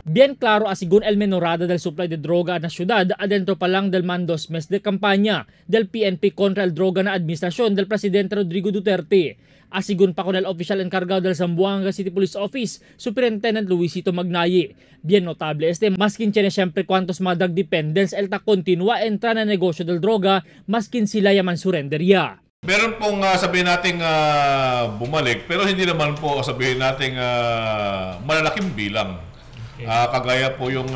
Bien claro asigun el menorada del supply de droga na syudad adentro pa lang del mandos mes de kampanya del PNP kontra el droga na administrasyon del Presidente Rodrigo Duterte. Asigun pa con el official encargado del Zamboanga City Police Office, Superintendent Luisito Magnaye. Bien notable maskin tiene siyempre cuantos mga drug dependents el ta continua entra na negosyo del droga maskin sila yaman surrender ya. Meron pong sabihin nating bumalik, pero hindi naman po sabihin nating malalaking bilang. Kagaya po yung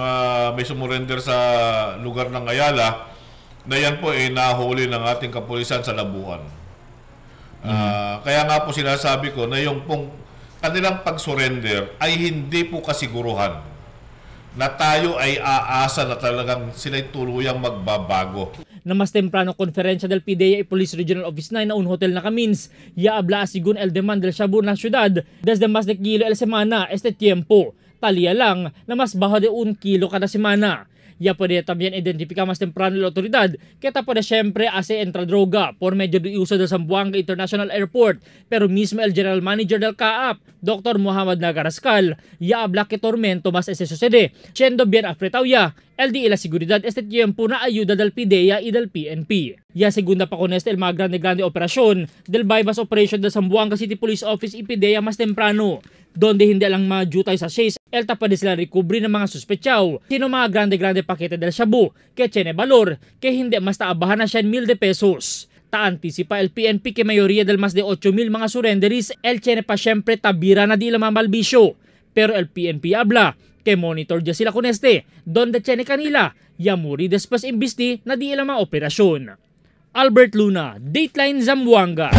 may sumurrender sa lugar ng Ayala, na yan po ay nahuli ng ating kapulisan sa Labuan. Kaya nga po sinasabi ko na yung pong kanilang pag-surrender ay hindi po kasiguruhan na tayo ay aasa na talagang sila'y tuluyang magbabago. Na mas temprano konferensya del PDEA Police Regional Office 9 na un hotel na Camins, ya habla asigun el demand del Shabu na syudad desde mas de kilo el semana este tiempo. Talia lang na mas bajo de 1 kilo kada semana. Ya puede también identificar más temprano la autoridad que puede siempre hace entra droga por medio de uso del Zamboanga International Airport. Pero mismo el General Manager del CAAP, Dr. Muhammad Nagarascal, ya habla que tormento más ese sucede, siendo bien afretado ya el di la seguridad este tiempo na ayuda del PDEA y del PNP. Ya segunda pa con el mga grande operasyon del bypass operation del Zamboanga City Police Office y PDEA mas temprano, donde hindi lang majutay sa chase, el tapade sila recovery ng mga suspetsaw. Sino mga grande pakete del shabu, que tiene valor, que hindi mas taabahan na 100,000 de pesos. Ta-anticipa el PNP que mayoría del mas de 8,000 mga surrenderies, el tiene pa syempre tabira na di lamang malbisyo. Pero el PNP habla, que monitor ya sila con donde tiene kanila, yamuri después imbesti na di lamang operasyon. Albert Luna, Dateline Zamboanga.